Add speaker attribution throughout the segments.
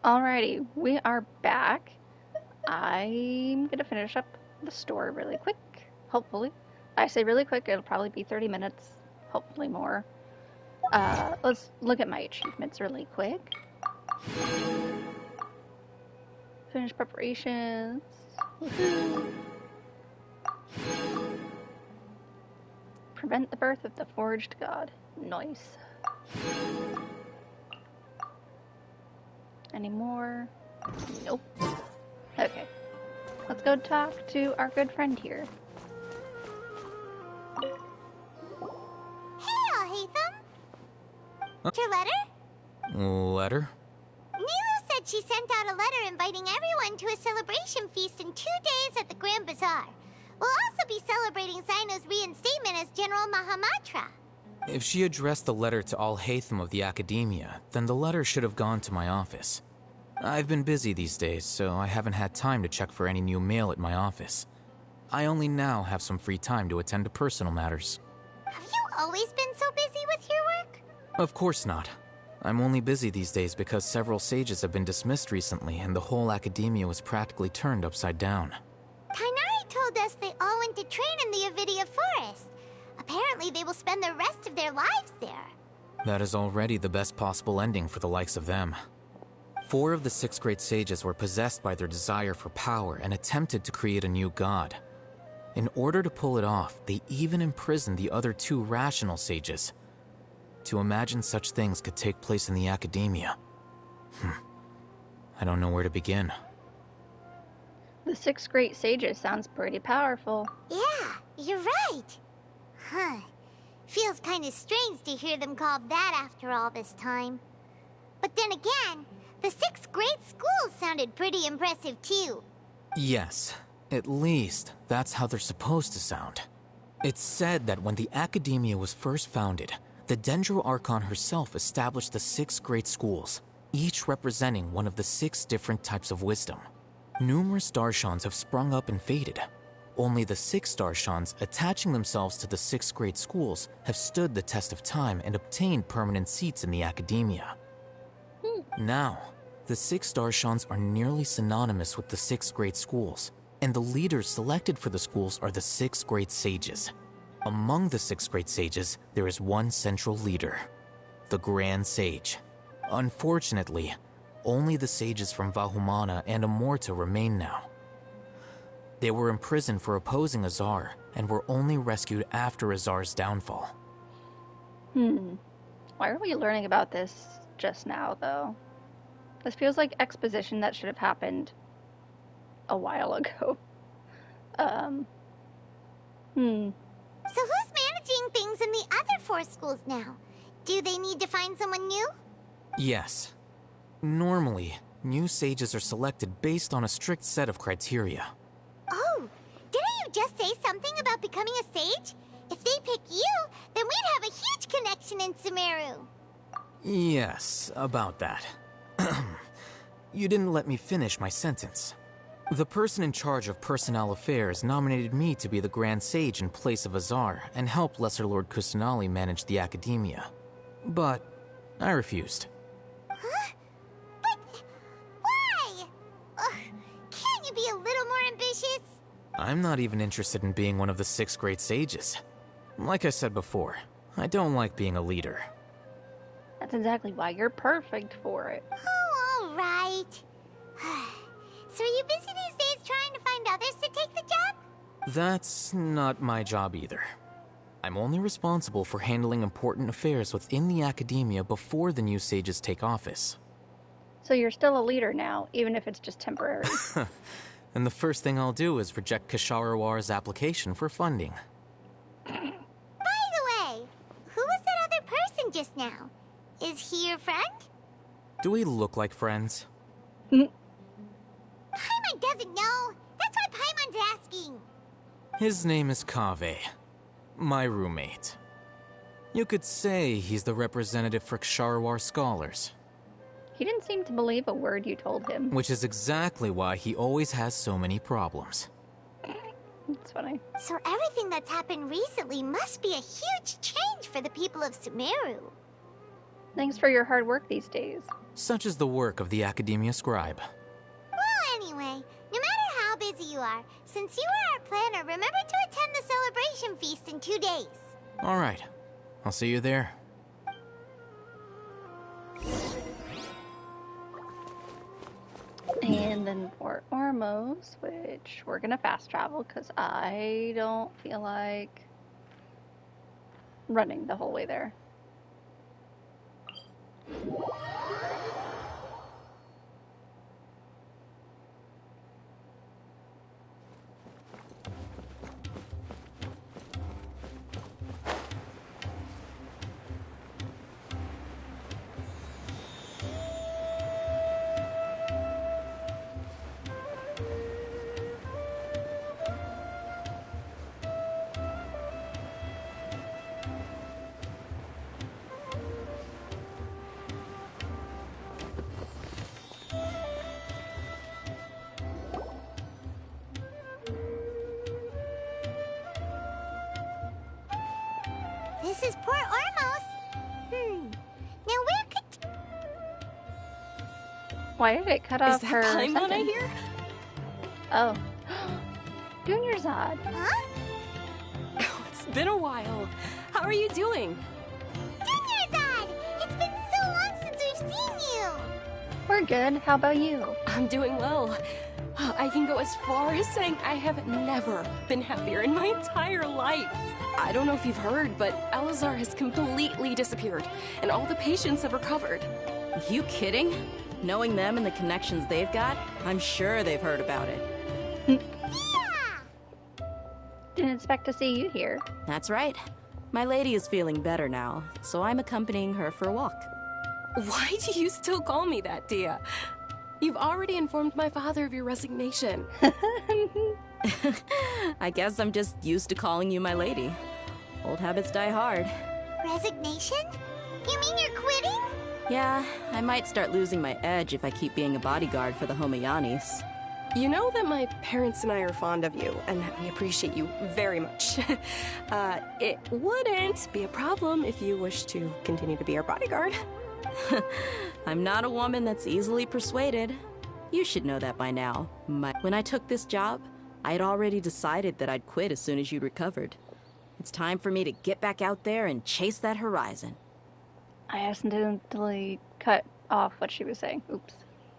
Speaker 1: Alrighty, we are back. I'm gonna finish up the story really quick, hopefully. I say really quick, it'll probably be 30 minutes, hopefully more. Let's look at my achievements really quick. Finish preparations. Woohoo. Prevent the birth of the forged god. Nice. Any more? Nope. Okay. Let's go talk to our good friend here.
Speaker 2: Hey, Alhaitham. Your letter?
Speaker 3: Letter?
Speaker 2: Nilu said she sent out a letter inviting everyone to a celebration feast in 2 days at the Grand Bazaar. We'll also be celebrating Zaino's reinstatement as General Mahamatra.
Speaker 3: If she addressed the letter to Alhaitham of the Academia, then the letter should have gone to my office. I've been busy these days, so I haven't had time to check for any new mail at my office. I only now have some free time to attend to personal matters.
Speaker 2: Have you always been so busy with your work?
Speaker 3: Of course not. I'm only busy these days because several sages have been dismissed recently and the whole Academia was practically turned upside down.
Speaker 2: Tainari told us they all went to train in the Avidia Forest. Apparently they will spend the rest of their lives there.
Speaker 3: That is already the best possible ending for the likes of them. 4 of the 6 great sages were possessed by their desire for power and attempted to create a new god. In order to pull it off, they even imprisoned the other 2 rational sages. To imagine such things could take place in the Academia. I don't know where to begin.
Speaker 1: The 6 great sages sounds pretty powerful.
Speaker 2: Yeah, you're right. Huh. Feels kind of strange to hear them called that after all this time. But then again, the 6 great schools sounded pretty impressive too.
Speaker 3: Yes, at least that's how they're supposed to sound. It's said that when the Academia was first founded, the Dendro Archon herself established the 6 great schools, each representing one of the 6 different types of wisdom. Numerous Darshans have sprung up and faded. Only the 6 Darshans attaching themselves to the 6 great schools have stood the test of time and obtained permanent seats in the Academia. Now, the 6 Darshans are nearly synonymous with the 6 great schools, and the leaders selected for the schools are the 6 great sages. Among the 6 great sages, there is one central leader, the Grand Sage. Unfortunately, only the sages from Vahumana and Amorta remain now. They were imprisoned for opposing Azar, and were only rescued after Azar's downfall.
Speaker 1: Why are we learning about this just now, though? This feels like exposition that should have happened a while ago.
Speaker 2: So who's managing things in the other 4 schools now? Do they need to find someone new?
Speaker 3: Yes. Normally, new sages are selected based on a strict set of criteria.
Speaker 2: Oh, didn't you just say something about becoming a sage? If they pick you, then we'd have a huge connection in Sumeru.
Speaker 3: Yes, about that. You didn't let me finish my sentence. The person in charge of personnel affairs nominated me to be the Grand Sage in place of Azar and help Lesser Lord Kusanali manage the Academia. But I refused.
Speaker 2: Huh? But why? Can't you be a little more ambitious?
Speaker 3: I'm not even interested in being one of the 6 great sages. Like I said before, I don't like being a leader.
Speaker 1: That's exactly why you're perfect for it.
Speaker 2: Oh, all right. So are you busy these days trying to find others to take the job?
Speaker 3: That's not my job either. I'm only responsible for handling important affairs within the Academia before the new sages take office.
Speaker 1: So you're still a leader now, even if it's just temporary.
Speaker 3: And the first thing I'll do is reject Kasharawar's application for funding.
Speaker 2: By the way, who was that other person just now? Is he your friend?
Speaker 3: Do we look like friends?
Speaker 2: Paimon doesn't know. That's why Paimon's asking.
Speaker 3: His name is Kaveh, my roommate. You could say he's the representative for Ksharawar scholars.
Speaker 1: He didn't seem to believe a word you told him.
Speaker 3: Which is exactly why he always has so many problems.
Speaker 1: It's funny.
Speaker 2: So everything that's happened recently must be a huge change for the people of Sumeru.
Speaker 1: Thanks for your hard work these days.
Speaker 3: Such is the work of the Academia Scribe.
Speaker 2: Well, anyway, no matter how busy you are, since you are our planner, remember to attend the celebration feast in 2 days.
Speaker 3: All right. I'll see you there.
Speaker 1: And then for Ormos, which we're gonna fast travel because I don't feel like running the whole way there.
Speaker 2: This is Port Ormos. Now where could...
Speaker 1: Why did it cut off
Speaker 4: Is
Speaker 1: her
Speaker 4: that Paimon I
Speaker 1: sentence?
Speaker 4: hear?
Speaker 1: Oh. Junior Zod.
Speaker 2: Huh?
Speaker 4: Oh, it's been a while. How are you doing?
Speaker 2: Junior Zod! It's been so long since we've seen you!
Speaker 1: We're good. How about you?
Speaker 4: I'm doing well. I can go as far as saying I have never been happier in my entire life. I don't know if you've heard, but Elazar has completely disappeared, and all the patients have recovered.
Speaker 5: You kidding? Knowing them and the connections they've got, I'm sure they've heard about it.
Speaker 2: Yeah!
Speaker 1: Didn't expect to see you here.
Speaker 5: That's right. My lady is feeling better now, so I'm accompanying her for a walk.
Speaker 4: Why do you still call me that, Dia? You've already informed my father of your resignation.
Speaker 5: I guess I'm just used to calling you my lady. Old habits die hard.
Speaker 2: Resignation? You mean you're quitting?
Speaker 5: Yeah, I might start losing my edge if I keep being a bodyguard for the Homayanis.
Speaker 4: You know that my parents and I are fond of you, and that we appreciate you very much. It wouldn't be a problem if you wish to continue to be our bodyguard.
Speaker 5: I'm not a woman that's easily persuaded. You should know that by now. When I took this job, I had already decided that I'd quit as soon as you'd recovered. It's time for me to get back out there and chase that horizon.
Speaker 1: I accidentally cut off what she was saying. Oops.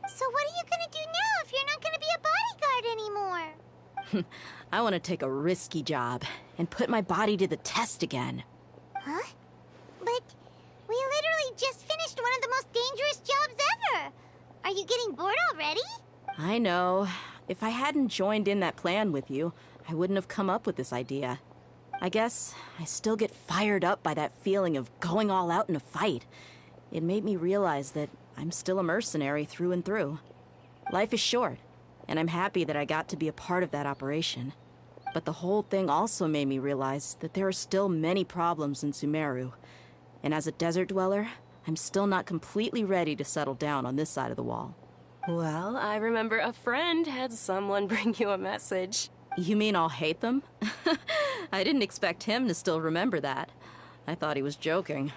Speaker 2: So what are you gonna do now if you're not gonna be a bodyguard anymore?
Speaker 5: I want to take a risky job and put my body to the test again.
Speaker 2: Huh? But we literally just finished one of the most dangerous jobs ever. Are you getting bored already?
Speaker 5: I know. If I hadn't joined in that plan with you, I wouldn't have come up with this idea. I guess I still get fired up by that feeling of going all out in a fight. It made me realize that I'm still a mercenary through and through. Life is short, and I'm happy that I got to be a part of that operation. But the whole thing also made me realize that there are still many problems in Sumeru. And as a desert dweller, I'm still not completely ready to settle down on this side of the wall.
Speaker 4: Well, I remember a friend had someone bring you a message.
Speaker 5: You mean I'll hate them? I didn't expect him to still remember that. I thought he was joking.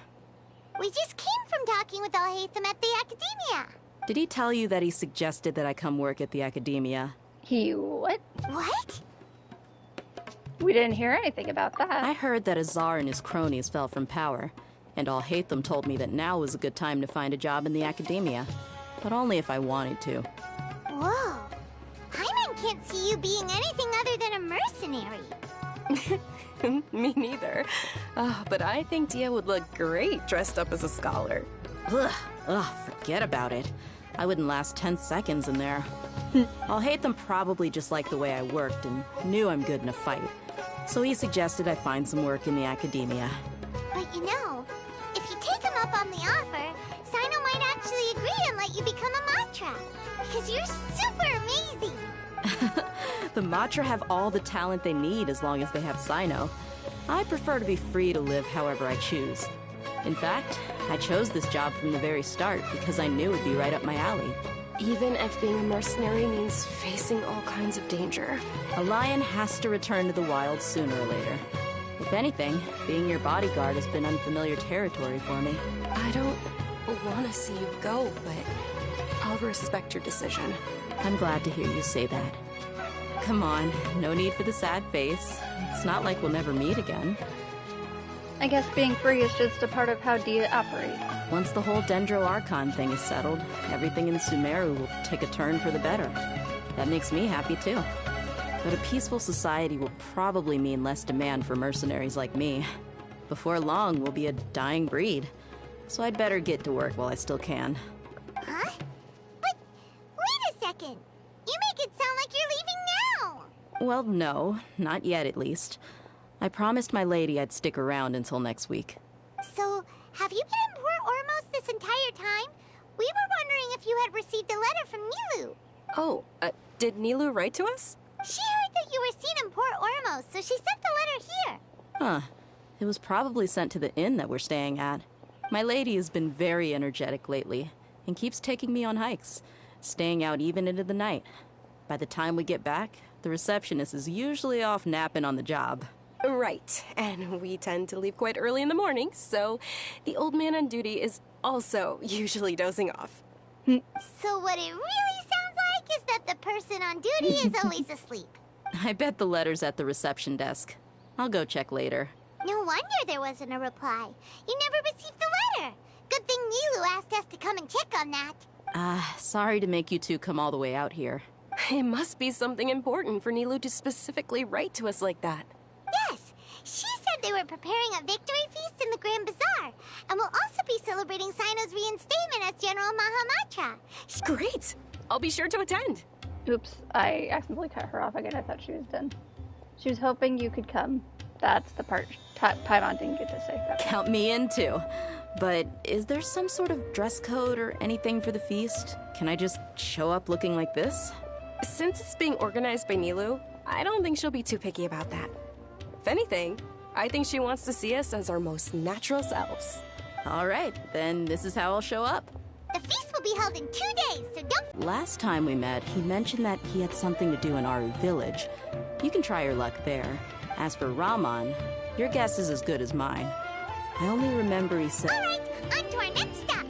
Speaker 2: We just came from talking with Alhaitham at the Academia.
Speaker 5: Did he tell you that he suggested that I come work at the Academia?
Speaker 1: He what?
Speaker 2: What?
Speaker 1: We didn't hear anything about that.
Speaker 5: I heard that Azar and his cronies fell from power, and Alhaitham told me that now was a good time to find a job in the Academia. But only if I wanted to.
Speaker 2: Whoa. Hyman can't see you being anything other than a mercenary.
Speaker 4: Me neither. But I think Dia would look great dressed up as a scholar.
Speaker 5: Ugh, forget about it. I wouldn't last 10 seconds in there. Alhaitham probably just liked the way I worked and knew I'm good in a fight. So he suggested I find some work in the Academia.
Speaker 2: But you know, if you take him up on the offer, Sino might actually agree and let you become a Matra. Because you're super amazing.
Speaker 5: The Matra have all the talent they need as long as they have Sino. I prefer to be free to live however I choose. In fact, I chose this job from the very start because I knew it'd be right up my alley.
Speaker 4: Even if being a mercenary means facing all kinds of danger.
Speaker 5: A lion has to return to the wild sooner or later. If anything, being your bodyguard has been unfamiliar territory for me.
Speaker 4: I don't want to see you go, but I'll respect your decision.
Speaker 5: I'm glad to hear you say that. Come on, no need for the sad face. It's not like we'll never meet again.
Speaker 1: I guess being free is just a part of how Dia operates.
Speaker 5: Once the whole Dendro Archon thing is settled, everything in Sumeru will take a turn for the better. That makes me happy too. But a peaceful society will probably mean less demand for mercenaries like me. Before long, we'll be a dying breed. So I'd better get to work while I still can.
Speaker 2: Huh? But wait a second. You make it sound like you're leaving now.
Speaker 5: Well, no, not yet at least. I promised my lady I'd stick around until next week.
Speaker 2: So, have you been in Port Ormos this entire time? We were wondering if you had received a letter from Nilu.
Speaker 4: Oh, did Nilu write to us?
Speaker 2: She heard that you were seen in Port Ormos, so she sent the letter here.
Speaker 5: Huh. It was probably sent to the inn that we're staying at. My lady has been very energetic lately and keeps taking me on hikes, staying out even into the night. By the time we get back, the receptionist is usually off napping on the job.
Speaker 4: Right, and we tend to leave quite early in the morning, so the old man on duty is also usually dozing off.
Speaker 2: So what it really sounds like is that the person on duty is always asleep.
Speaker 5: I bet the letter's at the reception desk. I'll go check later.
Speaker 2: No wonder there wasn't a reply. You never received the letter. Good thing Nilu asked us to come and check on that.
Speaker 5: Sorry to make you two come all the way out here.
Speaker 4: It must be something important for Nilu to specifically write to us like that.
Speaker 2: Yes, she said they were preparing a victory feast in the Grand Bazaar, and will also be celebrating Sino's reinstatement as General Mahamatra.
Speaker 4: Great! I'll be sure to attend.
Speaker 1: Oops, I accidentally cut her off again. I thought she was done. She was hoping you could come. That's the part Paimon didn't get to say. That.
Speaker 5: Count me in too. But is there some sort of dress code or anything for the feast? Can I just show up looking like this?
Speaker 4: Since it's being organized by Nilu, I don't think she'll be too picky about that. If anything, I think she wants to see us as our most natural selves.
Speaker 5: All right, then this is how I'll show up.
Speaker 2: The feast will be held in 2 days, so don't...
Speaker 5: Last time we met, he mentioned that he had something to do in Aru Village. You can try your luck there. As for Raman, your guess is as good as mine. I only remember he said...
Speaker 2: All right, on to our next stop.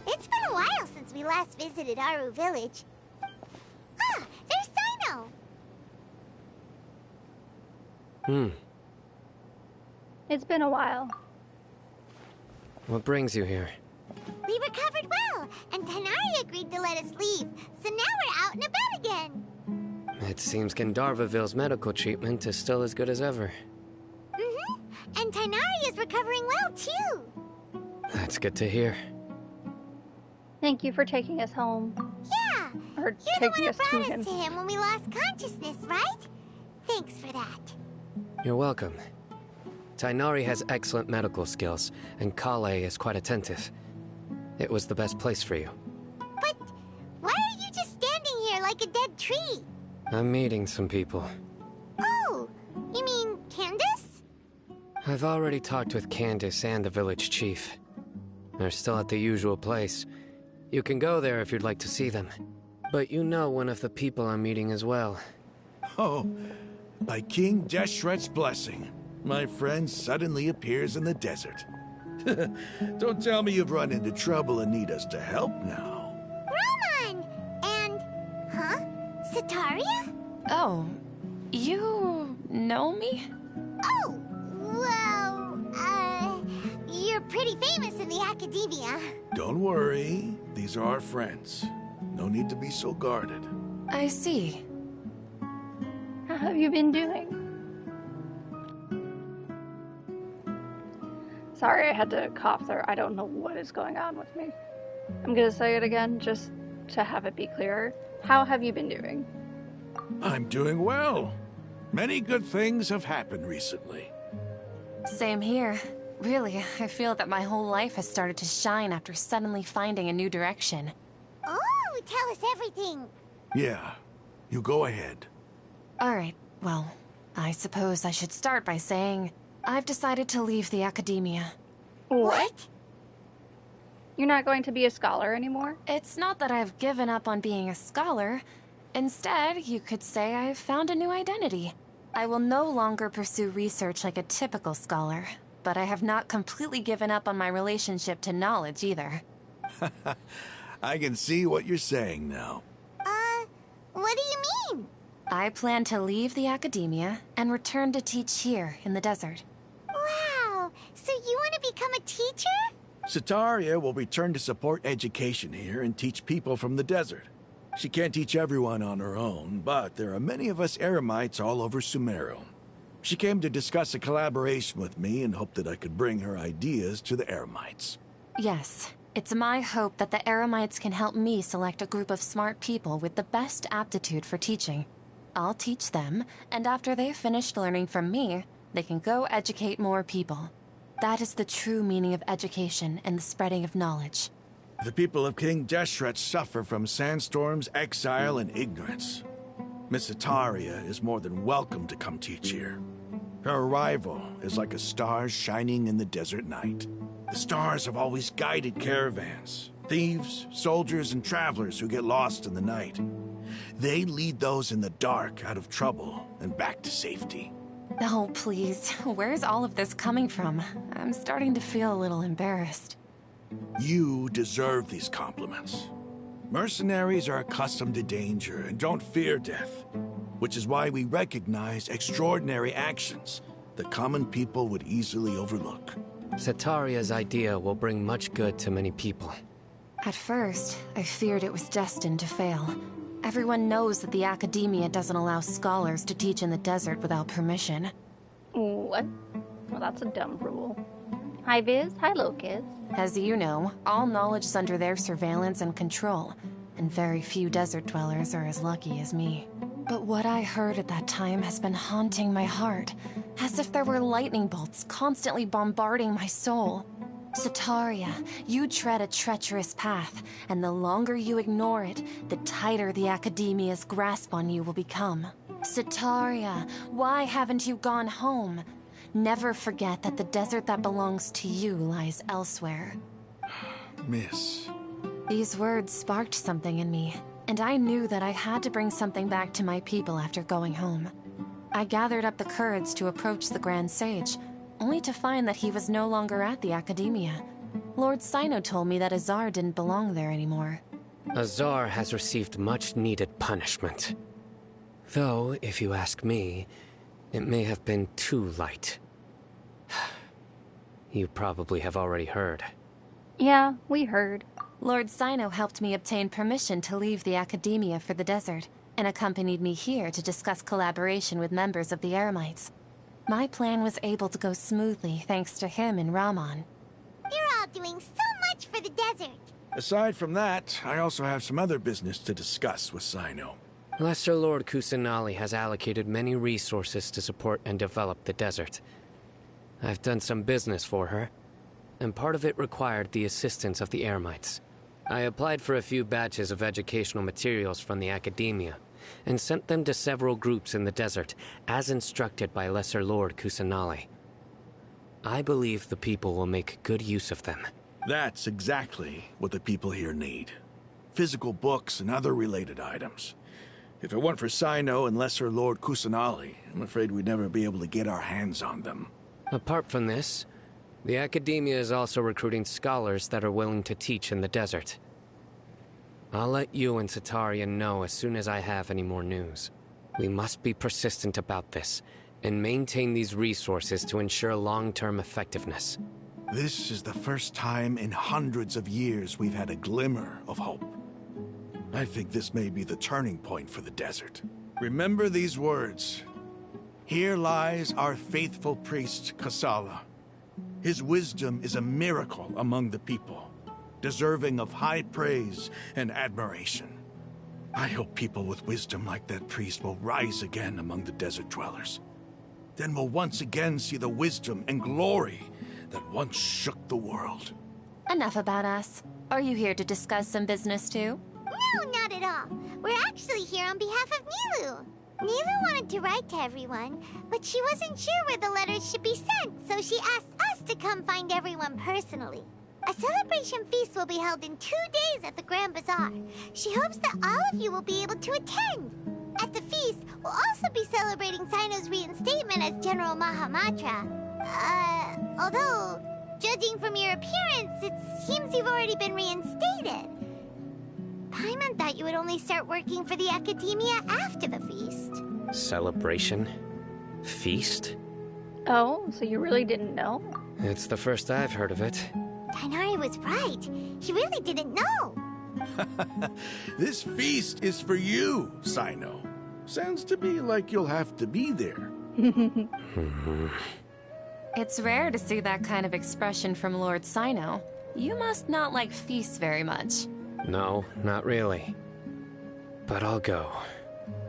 Speaker 2: It's been a while since we last visited Aru Village. Ah, there's Sino!
Speaker 1: It's been a while.
Speaker 6: What brings you here?
Speaker 2: We recovered well, and Tanari agreed to let us leave, so now we're out and about again.
Speaker 6: It seems Gandharvaville's medical treatment is still as good as ever.
Speaker 2: And Tanari is recovering well, too.
Speaker 6: That's good to hear.
Speaker 1: Thank you for taking us home.
Speaker 2: Yeah,
Speaker 1: Or
Speaker 2: you're the one
Speaker 1: taking
Speaker 2: who
Speaker 1: us to
Speaker 2: brought
Speaker 1: him.
Speaker 2: us to him when we lost consciousness, right? Thanks for that.
Speaker 6: You're welcome. Tainari has excellent medical skills, and Kale is quite attentive. It was the best place for you.
Speaker 2: But why are you just standing here like a dead tree?
Speaker 6: I'm meeting some people.
Speaker 2: Oh, you mean Candace?
Speaker 6: I've already talked with Candace and the village chief. They're still at the usual place. You can go there if you'd like to see them. But you know one of the people I'm meeting as well.
Speaker 7: Oh, by King Deshret's blessing, my friend suddenly appears in the desert. Don't tell me you've run into trouble and need us to help now.
Speaker 2: Roman! And... huh? Sataria?
Speaker 8: Oh, you know me?
Speaker 2: Oh, well, you're pretty famous in the academia.
Speaker 7: Don't worry, these are our friends. No need to be so guarded.
Speaker 8: I see.
Speaker 1: How have you been doing? Sorry, I had to cough there. I don't know what is going on with me. I'm gonna say it again just to have it be clearer. How have you been doing?
Speaker 7: I'm doing well. Many good things have happened recently.
Speaker 8: Same here. Really, I feel that my whole life has started to shine after suddenly finding a new direction.
Speaker 2: Oh, tell us everything.
Speaker 7: Yeah, you go ahead.
Speaker 8: Alright, well, I suppose I should start by saying I've decided to leave the academia.
Speaker 2: What?
Speaker 1: You're not going to be a scholar anymore?
Speaker 8: It's not that I've given up on being a scholar. Instead, you could say I've found a new identity. I will no longer pursue research like a typical scholar, but I have not completely given up on my relationship to knowledge either.
Speaker 7: I can see what you're saying now.
Speaker 2: What do you mean?
Speaker 8: I plan to leave the academia and return to teach here in the desert.
Speaker 2: Wow, so you want to become a teacher?
Speaker 7: Sataria will return to support education here and teach people from the desert. She can't teach everyone on her own, but there are many of us Eremites all over Sumeru. She came to discuss a collaboration with me and hoped that I could bring her ideas to the Eremites.
Speaker 8: Yes, it's my hope that the Eremites can help me select a group of smart people with the best aptitude for teaching. I'll teach them, and after they've finished learning from me, they can go educate more people. That is the true meaning of education and the spreading of knowledge.
Speaker 7: The people of King Deshret suffer from sandstorms, exile, and ignorance. Miss Ataria is more than welcome to come teach here. Her arrival is like a star shining in the desert night. The stars have always guided caravans, thieves, soldiers, and travelers who get lost in the night. They lead those in the dark out of trouble and back to safety.
Speaker 8: Oh, please. Where's all of this coming from? I'm starting to feel a little embarrassed.
Speaker 7: You deserve these compliments. Mercenaries are accustomed to danger and don't fear death, which is why we recognize extraordinary actions that common people would easily overlook.
Speaker 6: Sataria's idea will bring much good to many people.
Speaker 8: At first, I feared it was destined to fail. Everyone knows that the academia doesn't allow scholars to teach in the desert without permission.
Speaker 1: What? Well, that's a dumb rule. Hi, Viz. Hi, Locus.
Speaker 8: As you know, all knowledge is under their surveillance and control, and very few desert dwellers are as lucky as me. But what I heard at that time has been haunting my heart, as if there were lightning bolts constantly bombarding my soul. Sataria, you tread a treacherous path, and the longer you ignore it, the tighter the academia's grasp on you will become. Sataria, why haven't you gone home? Never forget that the desert that belongs to you lies elsewhere.
Speaker 7: Miss.
Speaker 8: These words sparked something in me, and I knew that I had to bring something back to my people after going home. I gathered up the courage to approach the Grand Sage, only to find that he was no longer at the Academia. Lord Sino told me that Azar didn't belong there anymore.
Speaker 6: Azar has received much-needed punishment. Though, if you ask me, it may have been too light. You probably have already heard.
Speaker 1: Yeah, we heard.
Speaker 8: Lord Sino helped me obtain permission to leave the Academia for the desert, and accompanied me here to discuss collaboration with members of the Eremites. My plan was able to go smoothly thanks to him and Rahman.
Speaker 2: You're all doing so much for the desert.
Speaker 7: Aside from that, I also have some other business to discuss with Sino.
Speaker 6: Lesser Lord Kusanali has allocated many resources to support and develop the desert. I've done some business for her, and part of it required the assistance of the Eremites. I applied for a few batches of educational materials from the Academia, and sent them to several groups in the desert, as instructed by Lesser Lord Kusanali. I believe the people will make good use of them.
Speaker 7: That's exactly what the people here need. Physical books and other related items. If it weren't for Sino and Lesser Lord Kusanali, I'm afraid we'd never be able to get our hands on them.
Speaker 6: Apart from this, the Academia is also recruiting scholars that are willing to teach in the desert. I'll let you and Sataria know as soon as I have any more news. We must be persistent about this, and maintain these resources to ensure long-term effectiveness.
Speaker 7: This is the first time in hundreds of years we've had a glimmer of hope. I think this may be the turning point for the desert. Remember these words. Here lies our faithful priest, Kasala. His wisdom is a miracle among the people, deserving of high praise and admiration. I hope people with wisdom like that priest will rise again among the desert dwellers. Then we'll once again see the wisdom and glory that once shook the world.
Speaker 8: Enough about us. Are you here to discuss some business too?
Speaker 2: No, not at all. We're actually here on behalf of Nilu. Nilu wanted to write to everyone, but she wasn't sure where the letters should be sent, so she asked us to come find everyone personally. A celebration feast will be held in 2 days at the Grand Bazaar. She hopes that all of you will be able to attend. At the feast, we'll also be celebrating Sino's reinstatement as General Mahamatra. Although, judging from your appearance, it seems you've already been reinstated. Paimon thought you would only start working for the Academia after the feast.
Speaker 6: Celebration? Feast?
Speaker 1: Oh, so you really didn't know?
Speaker 6: It's the first I've heard of it.
Speaker 2: Tighnari was right. He really didn't know.
Speaker 7: This feast is for you, Sino. Sounds to me like you'll have to be there.
Speaker 8: It's rare to see that kind of expression from Lord Sino. You must not like feasts very much.
Speaker 6: No, not really. But I'll go.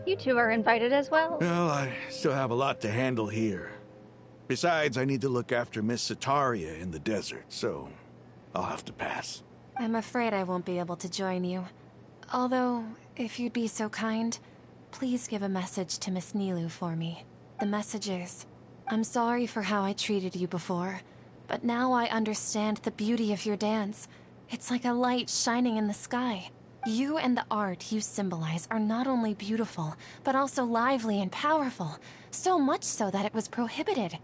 Speaker 1: You two are invited as well.
Speaker 7: Well, I still have a lot to handle here. Besides, I need to look after Miss Sataria in the desert, so I'll have to pass.
Speaker 8: I'm afraid I won't be able to join you. Although, if you'd be so kind, please give a message to Miss Nilu for me. The message is, I'm sorry for how I treated you before, but now I understand the beauty of your dance. It's like a light shining in the sky. You and the art you symbolize are not only beautiful, but also lively and powerful, so much so that it was prohibited.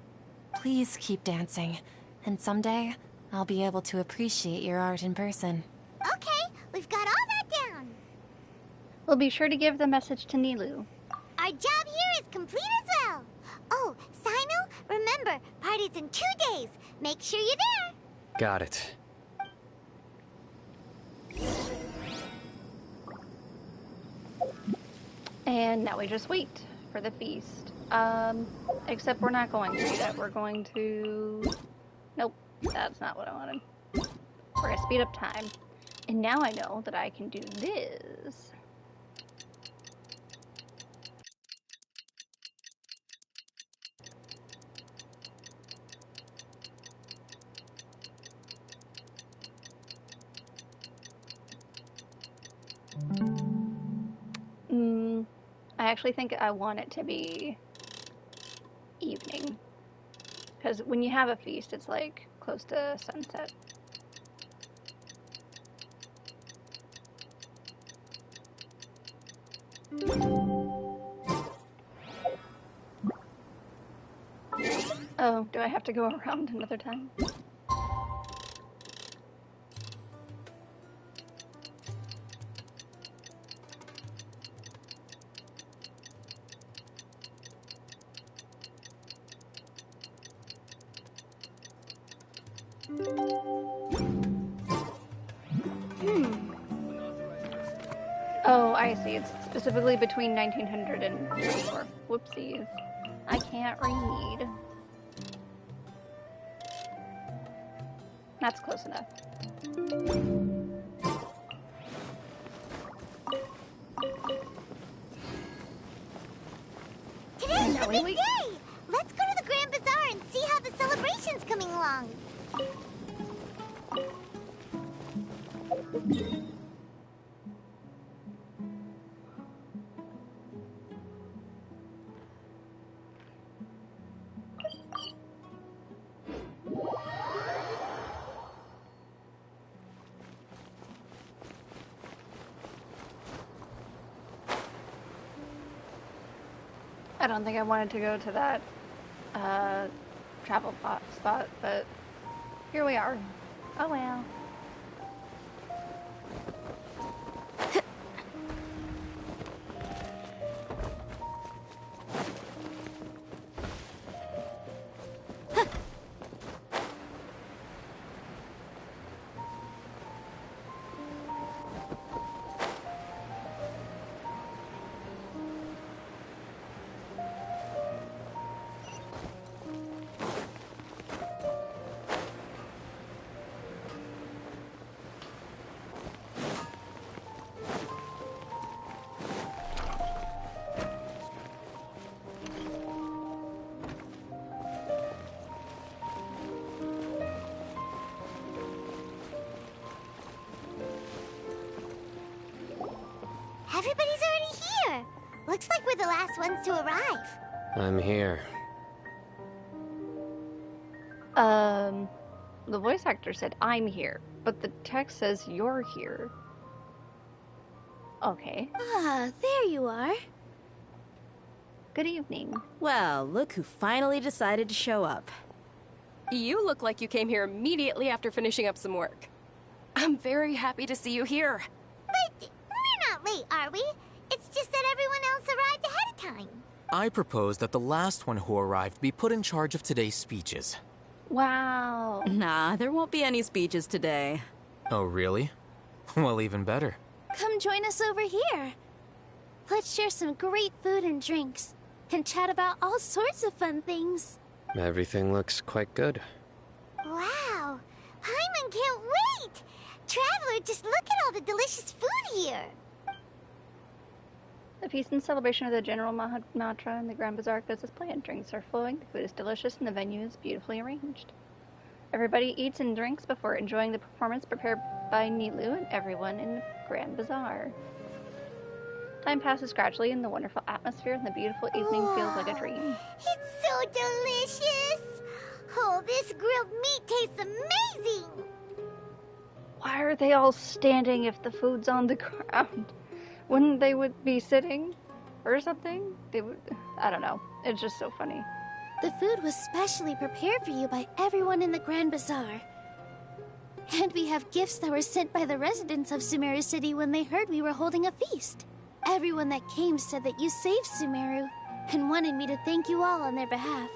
Speaker 8: Please keep dancing, and someday, I'll be able to appreciate your art in person.
Speaker 2: Okay, we've got all that down.
Speaker 1: We'll be sure to give the message to Nilu.
Speaker 2: Our job here is complete as well. Oh, Sino, remember, party's in 2 days. Make sure you're there.
Speaker 6: Got it.
Speaker 1: And now we just wait for the feast. Except we're not going to do that. We're going to... Nope, that's not what I wanted. We're going to speed up time. And now I know that I can do this. I actually think I want it to be evening. Because when you have a feast, it's like close to sunset. Oh, do I have to go around another time? Oh, I see. It's specifically between 1900 and 24. Whoopsies. I can't read. That's close enough.
Speaker 2: Today's the big day. Let's go to the Grand Bazaar and see how the celebration's coming along.
Speaker 1: I don't think I wanted to go to that travel spot, but here we are. Oh well.
Speaker 2: Everybody's already here. Looks like we're the last ones to arrive.
Speaker 6: I'm here.
Speaker 1: The voice actor said, I'm here, but the text says you're here. Okay.
Speaker 9: Ah, there you are.
Speaker 1: Good evening.
Speaker 5: Well, look who finally decided to show up.
Speaker 4: You look like you came here immediately after finishing up some work. I'm very happy to see you here.
Speaker 2: But we're not late, are we? It's just that everyone else arrived ahead of time.
Speaker 3: I propose that the last one who arrived be put in charge of today's speeches.
Speaker 1: Wow.
Speaker 5: Nah, there won't be any speeches today.
Speaker 3: Oh, really? Well, even better.
Speaker 9: Come join us over here. Let's share some great food and drinks, and chat about all sorts of fun things.
Speaker 6: Everything looks quite good.
Speaker 2: Wow. Paimon can't wait! Traveler, just look at all the delicious food here.
Speaker 1: The feast and celebration of the General Mantra and the Grand Bazaar goes as planned. Drinks are flowing, the food is delicious, and the venue is beautifully arranged. Everybody eats and drinks before enjoying the performance prepared by Nilu and everyone in the Grand Bazaar. Time passes gradually, and the wonderful atmosphere and the beautiful evening feels like a dream.
Speaker 2: It's so delicious! Oh, this grilled meat tastes amazing!
Speaker 1: Why are they all standing if the food's on the ground? Wouldn't they would be sitting or something? They would. I don't know. It's just so funny.
Speaker 9: The food was specially prepared for you by everyone in the Grand Bazaar. And we have gifts that were sent by the residents of Sumeru City when they heard we were holding a feast. Everyone that came said that you saved Sumeru and wanted me to thank you all on their behalf.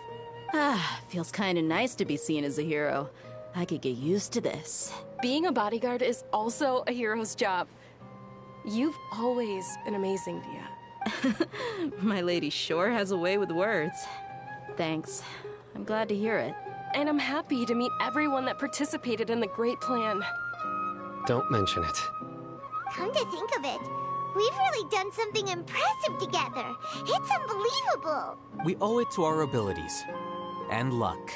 Speaker 5: Ah, feels kinda nice to be seen as a hero. I could get used to this.
Speaker 4: Being a bodyguard is also a hero's job. You've always been amazing, Dia.
Speaker 5: My lady sure has a way with words. Thanks. I'm glad to hear it.
Speaker 4: And I'm happy to meet everyone that participated in the great plan.
Speaker 6: Don't mention it.
Speaker 2: Come to think of it, we've really done something impressive together. It's unbelievable.
Speaker 3: We owe it to our abilities. And luck.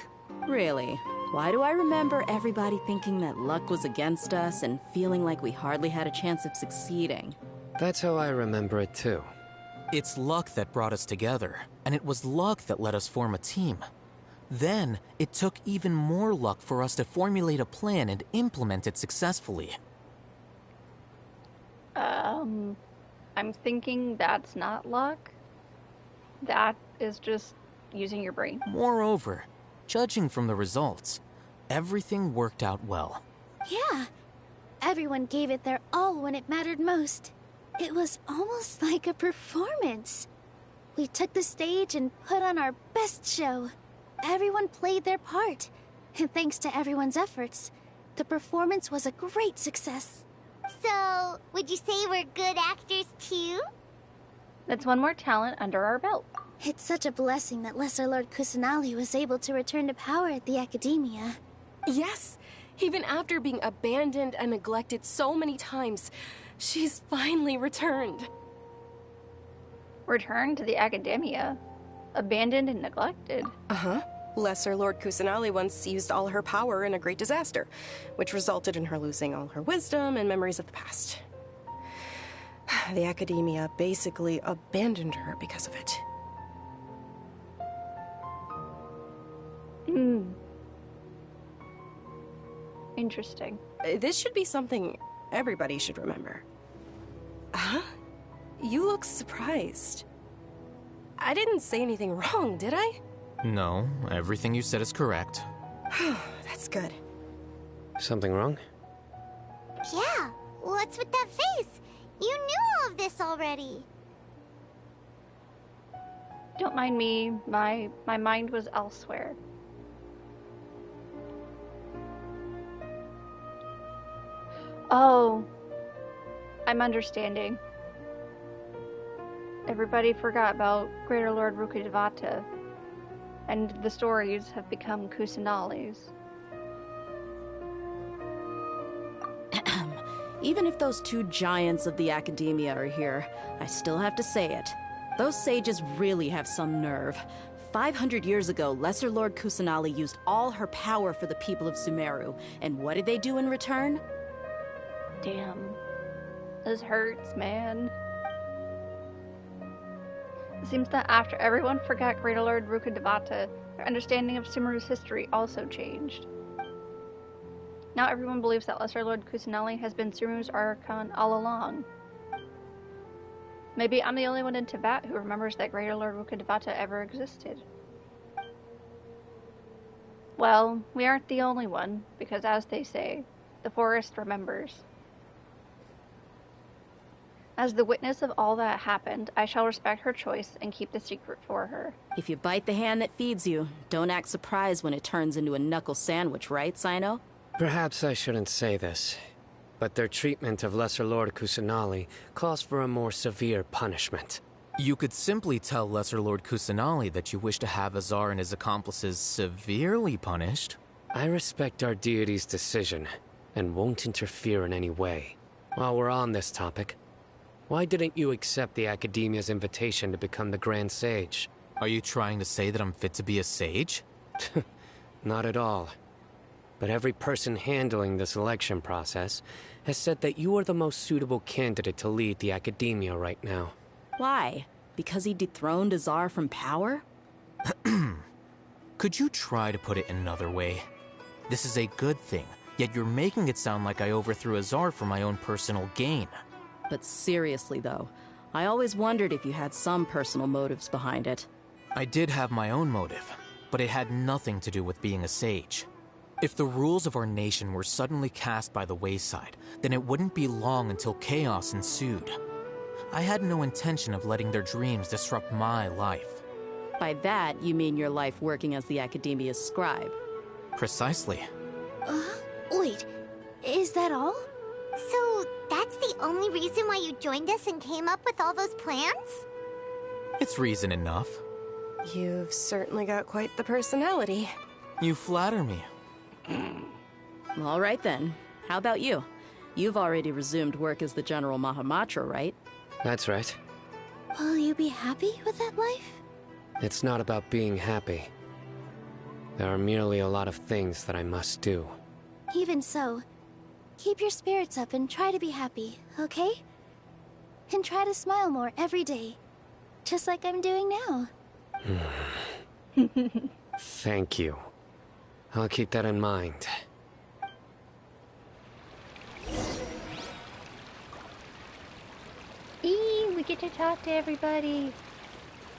Speaker 5: Really? Why do I remember everybody thinking that luck was against us and feeling like we hardly had a chance of succeeding?
Speaker 6: That's how I remember it too.
Speaker 3: It's luck that brought us together, and it was luck that let us form a team. Then, it took even more luck for us to formulate a plan and implement it successfully.
Speaker 1: I'm thinking that's not luck. That is just using your brain.
Speaker 3: Moreover, judging from the results, everything worked out well.
Speaker 9: Yeah. Everyone gave it their all when it mattered most. It was almost like a performance. We took the stage and put on our best show. Everyone played their part. And thanks to everyone's efforts, the performance was a great success.
Speaker 2: So, would you say we're good actors too?
Speaker 1: That's one more talent under our belt.
Speaker 9: It's such a blessing that Lesser Lord Kusanali was able to return to power at the Academia.
Speaker 4: Yes, even after being abandoned and neglected so many times, she's finally returned.
Speaker 1: Returned to the Academia. Abandoned and neglected.
Speaker 4: Uh-huh. Lesser Lord Kusanali once used all her power in a great disaster, which resulted in her losing all her wisdom and memories of the past. The Academia basically abandoned her because of it.
Speaker 1: Interesting.
Speaker 4: This should be something everybody should remember. Huh? You look surprised. I didn't say anything wrong, did I?
Speaker 3: No, everything you said is correct.
Speaker 4: That's good.
Speaker 6: Something wrong?
Speaker 2: Yeah, what's with that face? You knew all of this already.
Speaker 1: Don't mind me. My mind was elsewhere. Oh, I'm understanding. Everybody forgot about Greater Lord Rukkhadevata, and the stories have become Kusanali's.
Speaker 5: Even if those two giants of the Academia are here, I still have to say it. Those sages really have some nerve. 500 years ago, Lesser Lord Kusanali used all her power for the people of Sumeru, and what did they do in return?
Speaker 1: Damn. This hurts, man. It seems that after everyone forgot Greater Lord Rukkhadevata, their understanding of Sumeru's history also changed. Now everyone believes that Lesser Lord Kusanali has been Sumeru's Archon all along. Maybe I'm the only one in Tibet who remembers that Greater Lord Rukkhadevata ever existed. Well, we aren't the only one, because as they say, the forest remembers. As the witness of all that happened, I shall respect her choice and keep the secret for her.
Speaker 5: If you bite the hand that feeds you, don't act surprised when it turns into a knuckle sandwich, right, Sino?
Speaker 6: Perhaps I shouldn't say this, but their treatment of Lesser Lord Kusanali calls for a more severe punishment.
Speaker 3: You could simply tell Lesser Lord Kusanali that you wish to have Azar and his accomplices severely punished.
Speaker 6: I respect our deity's decision, and won't interfere in any way. While we're on this topic, why didn't you accept the Academia's invitation to become the Grand Sage?
Speaker 3: Are you trying to say that I'm fit to be a sage?
Speaker 6: Not at all. But every person handling the selection process has said that you are the most suitable candidate to lead the Academia right now.
Speaker 5: Why? Because he dethroned Azar from power?
Speaker 3: Could you try to put it another way? This is a good thing, yet you're making it sound like I overthrew Azar for my own personal gain.
Speaker 5: But seriously, though, I always wondered if you had some personal motives behind it.
Speaker 3: I did have my own motive, but it had nothing to do with being a sage. If the rules of our nation were suddenly cast by the wayside, then it wouldn't be long until chaos ensued. I had no intention of letting their dreams disrupt my life.
Speaker 5: By that, you mean your life working as the Academia's scribe.
Speaker 3: Precisely.
Speaker 9: Wait, is that all?
Speaker 2: So, that's the only reason why you joined us and came up with all those plans?
Speaker 3: It's reason enough.
Speaker 4: You've certainly got quite the personality.
Speaker 3: You flatter me.
Speaker 5: All right then. How about you? You've already resumed work as the General Mahamatra, right?
Speaker 6: That's right.
Speaker 9: Will you be happy with that life?
Speaker 6: It's not about being happy. There are merely a lot of things that I must do.
Speaker 9: Even so, keep your spirits up and try to be happy, okay? And try to smile more every day. Just like I'm doing now.
Speaker 6: Thank you. I'll keep that in mind.
Speaker 1: Eee, we get to talk to everybody.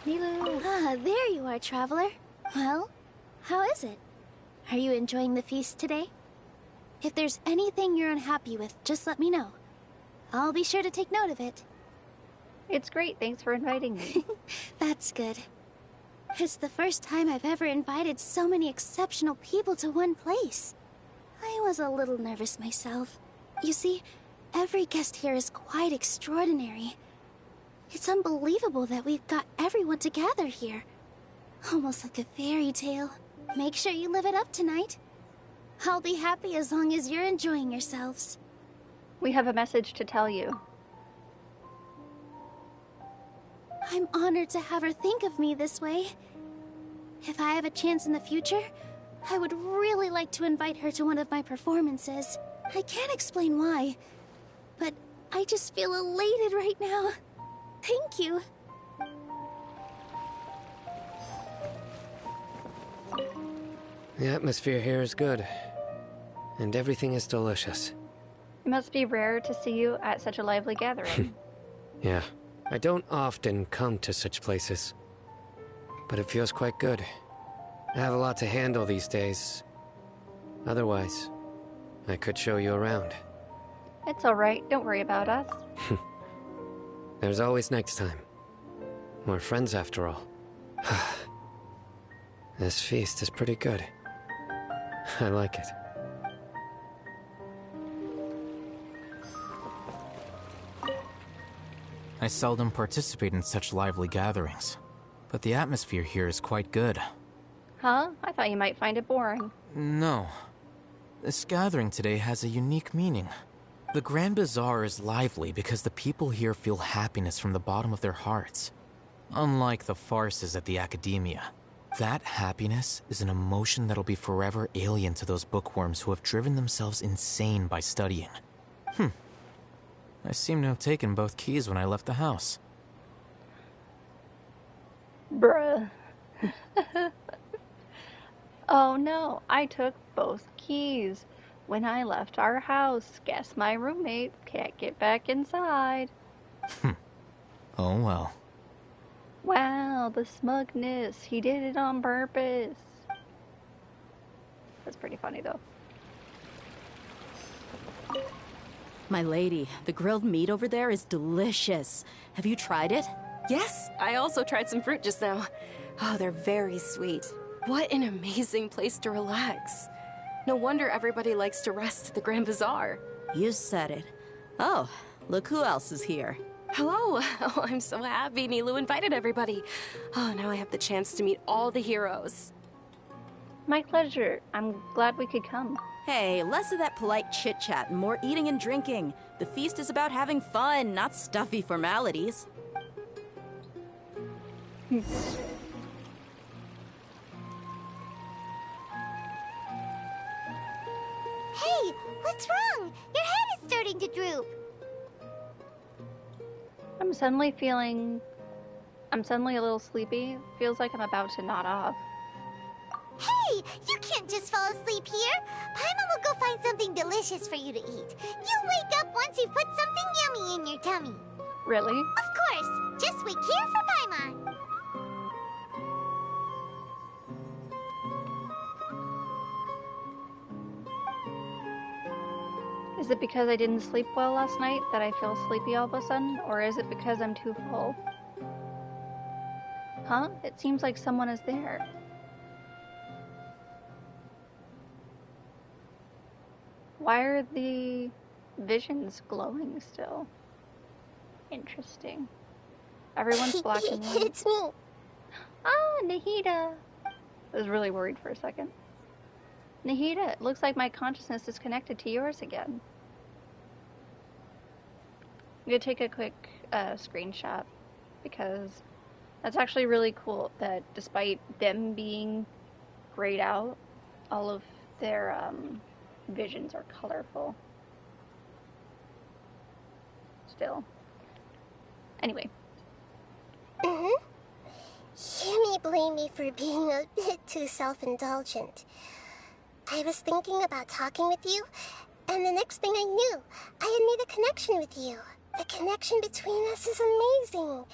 Speaker 1: Nilu.
Speaker 9: Ah, there you are, traveler. Well, how is it? Are you enjoying the feast today? If there's anything you're unhappy with, just let me know. I'll be sure to take note of it.
Speaker 1: It's great, thanks for inviting me.
Speaker 9: That's good. It's the first time I've ever invited so many exceptional people to one place. I was a little nervous myself. You see, every guest here is quite extraordinary. It's unbelievable that we've got everyone together here. Almost like a fairy tale. Make sure you live it up tonight. I'll be happy as long as you're enjoying yourselves.
Speaker 1: We have a message to tell you.
Speaker 9: I'm honored to have her think of me this way. If I have a chance in the future, I would really like to invite her to one of my performances. I can't explain why, but I just feel elated right now. Thank you.
Speaker 6: The atmosphere here is good, and everything is delicious.
Speaker 1: It must be rare to see you at such a lively gathering.
Speaker 6: Yeah, I don't often come to such places, but it feels quite good. I have a lot to handle these days. Otherwise, I could show you around.
Speaker 1: It's alright, don't worry about us.
Speaker 6: There's always next time. We're friends after all. This feast is pretty good. I like it.
Speaker 3: I seldom participate in such lively gatherings, but the atmosphere here is quite good.
Speaker 1: Huh? I thought you might find it boring.
Speaker 3: No. This gathering today has a unique meaning. The Grand Bazaar is lively because the people here feel happiness from the bottom of their hearts. Unlike the farces at the Academia, that happiness is an emotion that'll be forever alien to those bookworms who have driven themselves insane by studying. I seem to have taken both keys when I left the house.
Speaker 1: Bruh. Oh no, I took both keys when I left our house. Guess my roommate can't get back inside.
Speaker 3: Oh well.
Speaker 1: Wow, the smugness. He did it on purpose. That's pretty funny though.
Speaker 5: My lady, the grilled meat over there is delicious. Have you tried it?
Speaker 4: Yes, I also tried some fruit just now. Oh, they're very sweet. What an amazing place to relax. No wonder everybody likes to rest at the Grand Bazaar.
Speaker 5: You said it. Oh, look who else is here.
Speaker 4: Hello. Oh, I'm so happy Nilu invited everybody. Oh, now I have the chance to meet all the heroes.
Speaker 1: My pleasure. I'm glad we could come.
Speaker 5: Hey, less of that polite chit-chat and more eating and drinking. The feast is about having fun, not stuffy formalities.
Speaker 2: Hey, what's wrong? Your head is starting to droop.
Speaker 1: I'm suddenly a little sleepy. Feels like I'm about to nod off.
Speaker 2: Hey, you can't just fall asleep here. Paimon will go find something delicious for you to eat. You'll wake up once you put something yummy in your tummy.
Speaker 1: Really?
Speaker 2: Of course. Just wait here for Paimon.
Speaker 1: Is it because I didn't sleep well last night that I feel sleepy all of a sudden? Or is it because I'm too full? Huh? It seems like someone is there. Why are the visions glowing still? Interesting. Everyone's black and white.
Speaker 2: It's me.
Speaker 1: Ah, Nahida! I was really worried for a second. Nahida, it looks like my consciousness is connected to yours again. I'm gonna take a quick screenshot because that's actually really cool that despite them being grayed out, all of their visions are colorful. Still. Anyway.
Speaker 10: You may blame me for being a bit too self-indulgent. I was thinking about talking with you, and the next thing I knew, I had made a connection with you. The connection between us is amazing.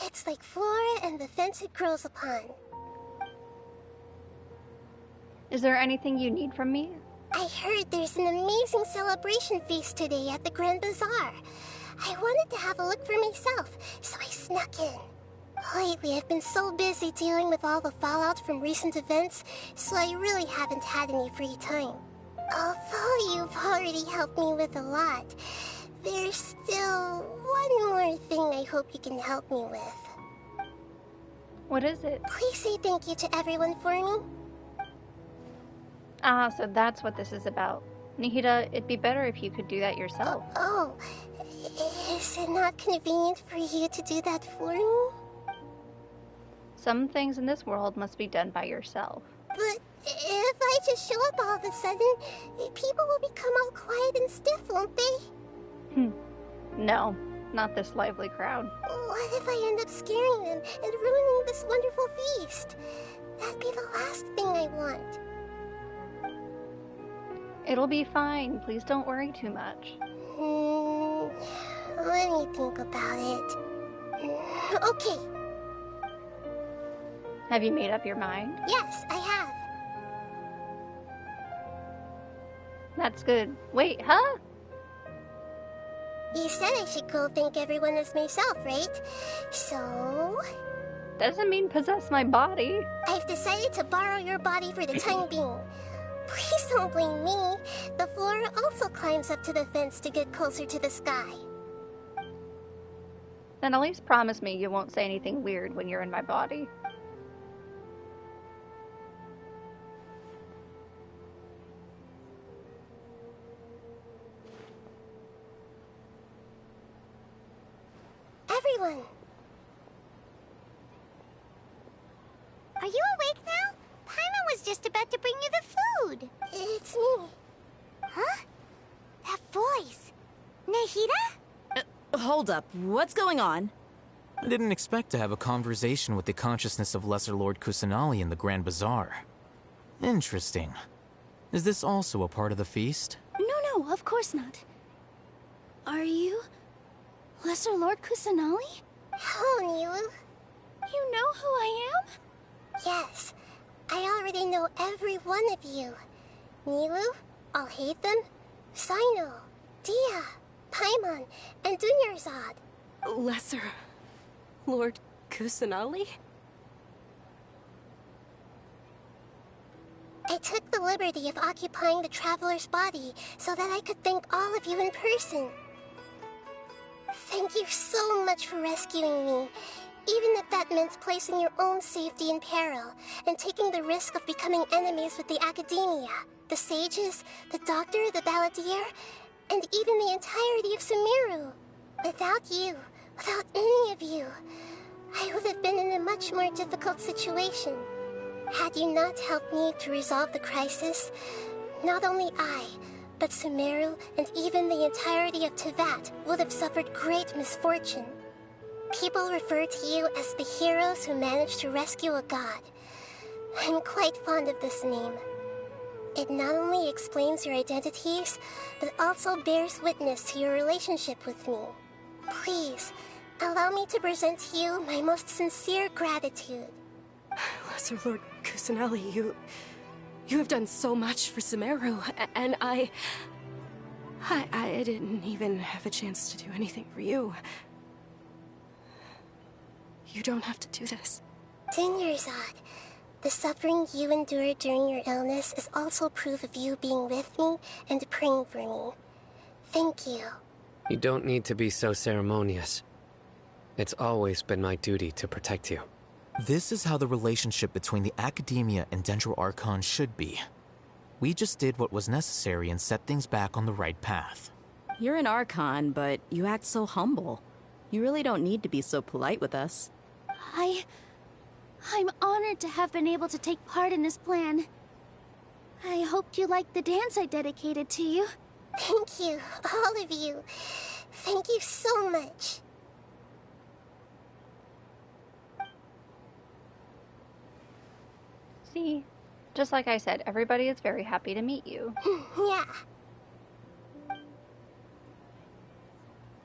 Speaker 10: It's like flora and the fence it grows upon.
Speaker 1: Is there anything you need from me?
Speaker 10: I heard there's an amazing celebration feast today at the Grand Bazaar. I wanted to have a look for myself, so I snuck in. Lately, I've been so busy dealing with all the fallout from recent events, so I really haven't had any free time. Although you've already helped me with a lot, there's still one more thing I hope you can help me with.
Speaker 1: What is it?
Speaker 10: Please say thank you to everyone for me.
Speaker 1: Ah, so that's what this is about. Nahida, it'd be better if you could do that yourself.
Speaker 10: Oh, is it not convenient for you to do that for me?
Speaker 1: Some things in this world must be done by yourself.
Speaker 10: But if I just show up all of a sudden, people will become all quiet and stiff, won't they?
Speaker 1: No, not this lively crowd.
Speaker 10: What if I end up scaring them and ruining this wonderful feast? That'd be the last thing I want.
Speaker 1: It'll be fine. Please don't worry too much.
Speaker 10: Let me think about it. Okay.
Speaker 1: Have you made up your mind?
Speaker 10: Yes, I have.
Speaker 1: That's good. Wait, huh?
Speaker 10: You said I should go thank everyone as myself, right? So...
Speaker 1: Doesn't mean possess my body.
Speaker 10: I've decided to borrow your body for the time being. Please don't blame me. The flora also climbs up to the fence to get closer to the sky.
Speaker 1: Then at least promise me you won't say anything weird when you're in my body.
Speaker 10: Everyone!
Speaker 2: Are you awake now? Paimon was just about to bring you the food.
Speaker 10: It's me.
Speaker 2: Huh? That voice. Nahida?
Speaker 5: Hold up, what's going on?
Speaker 3: I didn't expect to have a conversation with the consciousness of Lesser Lord Kusanali in the Grand Bazaar. Interesting. Is this also a part of the feast?
Speaker 9: No, of course not. Are you Lesser Lord Kusanali?
Speaker 10: Hello, Nilu.
Speaker 9: You know who I am?
Speaker 10: Yes, I already know every one of you. Nilu, Alhaitham, Sino, Dia, Paimon, and Dunyarzad.
Speaker 4: Lesser Lord Kusanali?
Speaker 10: I took the liberty of occupying the traveler's body so that I could thank all of you in person. Thank you so much for rescuing me, even if that meant placing your own safety in peril and taking the risk of becoming enemies with the Academia, the sages, the doctor, the balladeer, and even the entirety of Sumeru. Without you, without any of you, I would have been in a much more difficult situation. Had you not helped me to resolve the crisis, not only I, but Sumeru and even the entirety of Tevat would have suffered great misfortune. People refer to you as the heroes who managed to rescue a god. I'm quite fond of this name. It not only explains your identities, but also bears witness to your relationship with me. Please, allow me to present to you my most sincere gratitude.
Speaker 4: Lesser Lord Kusanali, you have done so much for Sumeru, and I didn't even have a chance to do anything for you. You don't have to do this.
Speaker 10: Dunyarzad, the suffering you endured during your illness is also proof of you being with me and praying for me. Thank you.
Speaker 6: You don't need to be so ceremonious. It's always been my duty to protect you.
Speaker 3: This is how the relationship between the Academia and Dendro Archon should be. We just did what was necessary and set things back on the right path.
Speaker 5: You're an Archon, but you act so humble. You really don't need to be so polite with us.
Speaker 9: I'm honored to have been able to take part in this plan. I hoped you liked the dance I dedicated to you.
Speaker 10: Thank you, all of you. Thank you so much.
Speaker 1: See, just like I said, everybody is very happy to meet you.
Speaker 10: Yeah.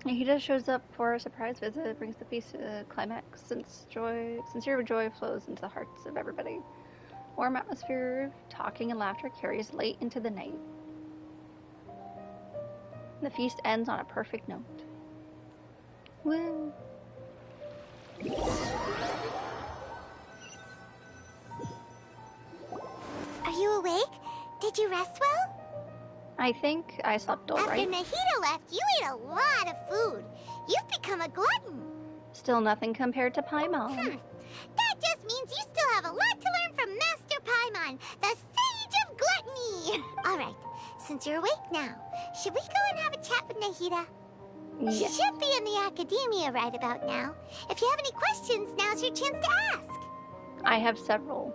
Speaker 1: He just shows up for a surprise visit, brings the feast to a climax, since sincere joy flows into the hearts of everybody. Warm atmosphere of talking and laughter carries late into the night. The feast ends on a perfect note. Woo!
Speaker 2: Are you awake? Did you rest well?
Speaker 1: I think I slept all
Speaker 2: After
Speaker 1: right.
Speaker 2: Nahida left, you ate a lot of food. You've become a glutton.
Speaker 1: Still nothing compared to Paimon.
Speaker 2: That just means you still have a lot to learn from Master Paimon, the Sage of Gluttony. All right, since you're awake now, should we go and have a chat with Nahida?
Speaker 1: Yes.
Speaker 2: She should be in the Academia right about now. If you have any questions, now's your chance to ask.
Speaker 1: I have several.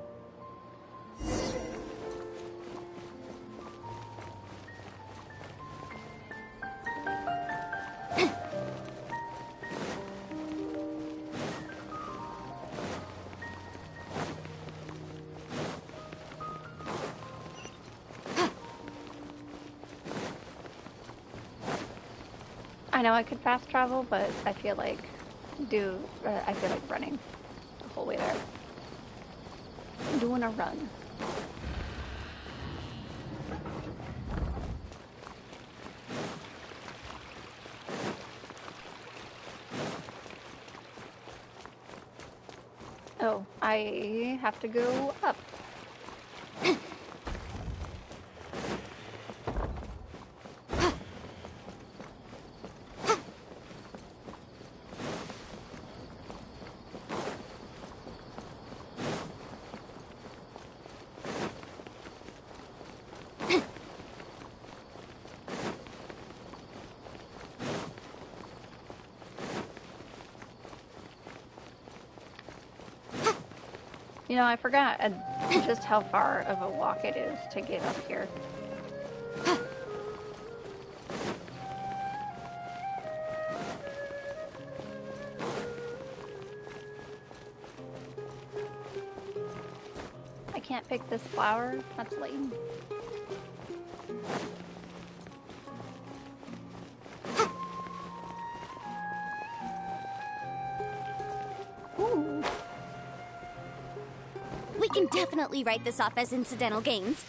Speaker 1: I know I could fast travel, but I feel like running the whole way there. I'm doing a run. Oh, I have to go up. You know, I forgot just how far of a walk it is to get up here. pick this flower. That's lame. Ooh.
Speaker 2: We can definitely write this off as incidental gains.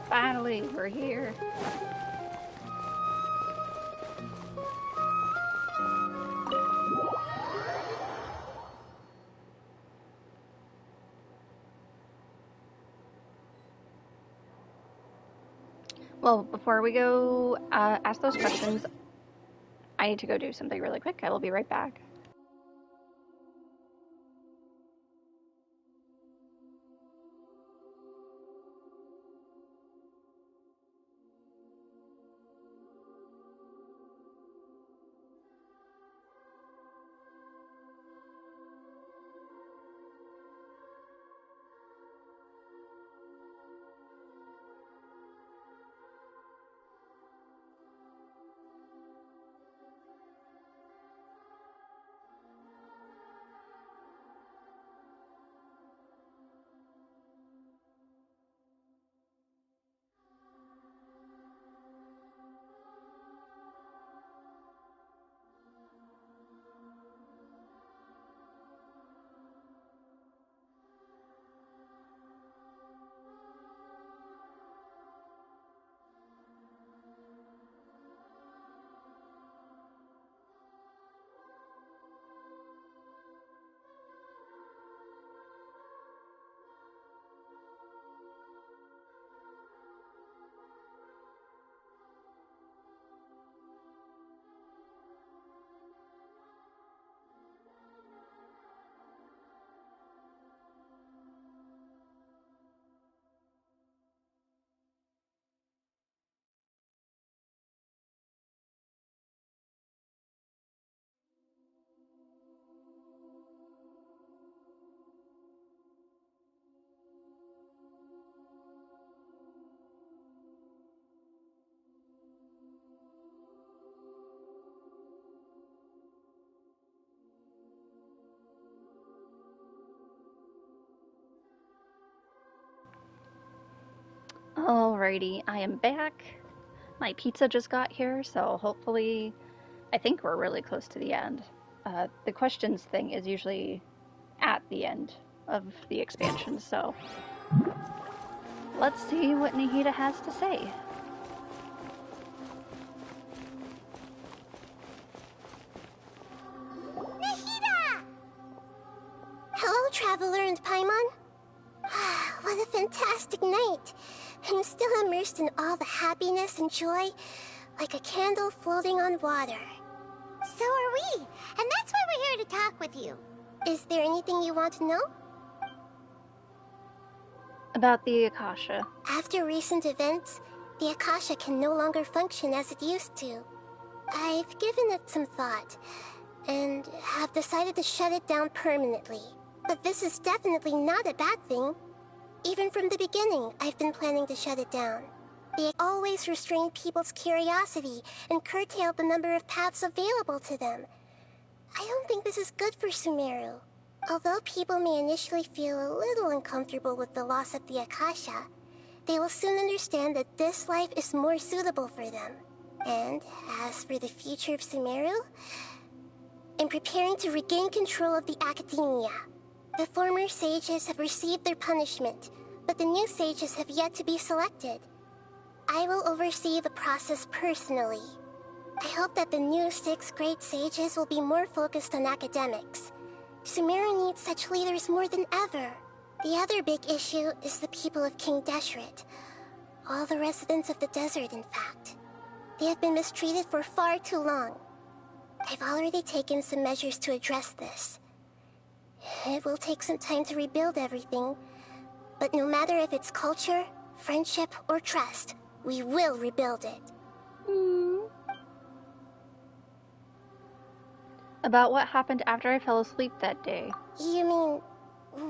Speaker 1: Finally, we're here. Well, before we go ask those questions, I need to go do something really quick. I will be right back. Alrighty, I am back. My pizza just got here, so hopefully, I think we're really close to the end. The questions thing is usually at the end of the expansion, so let's see what Nahida has to say.
Speaker 10: Nahida! Hello, Traveler and Paimon. What a fantastic night. I'm still immersed in all the happiness and joy, like a candle floating on water.
Speaker 2: So are we, and that's why we're here to talk with you.
Speaker 10: Is there anything you want to know?
Speaker 1: About the Akasha.
Speaker 10: After recent events, the Akasha can no longer function as it used to. I've given it some thought, and have decided to shut it down permanently. But this is definitely not a bad thing. Even from the beginning, I've been planning to shut it down. They always restrain people's curiosity and curtail the number of paths available to them. I don't think this is good for Sumeru. Although people may initially feel a little uncomfortable with the loss of the Akasha, they will soon understand that this life is more suitable for them. And as for the future of Sumeru, I'm preparing to regain control of the academia. The former sages have received their punishment, but the new sages have yet to be selected. I will oversee the process personally. I hope that the new 6 great sages will be more focused on academics. Sumeru needs such leaders more than ever. The other big issue is the people of King Deshret. All the residents of the desert, in fact. They have been mistreated for far too long. I've already taken some measures to address this. It will take some time to rebuild everything, but no matter if it's culture, friendship, or trust, we will rebuild it.
Speaker 1: About what happened after I fell asleep that day.
Speaker 10: You mean,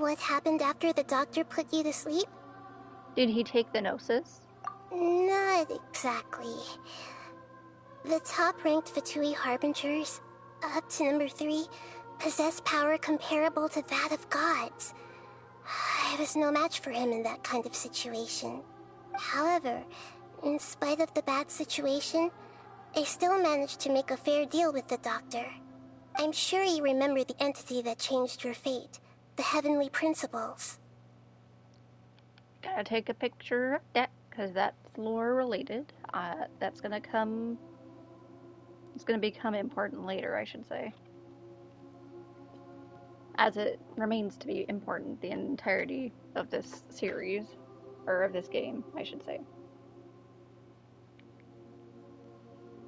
Speaker 10: what happened after the doctor put you to sleep?
Speaker 1: Did he take the gnosis?
Speaker 10: Not exactly. The top-ranked Fatui Harbingers, up to number 3, possess power comparable to that of gods. I was no match for him in that kind of situation. However, in spite of the bad situation, I still managed to make a fair deal with the doctor. I'm sure you remember the entity that changed your fate, the Heavenly Principles.
Speaker 1: Gotta take a picture of that, because that's lore related. That's gonna come... It's gonna become important later, I should say. As it remains to be important the entirety of this series. Or of this game, I should say.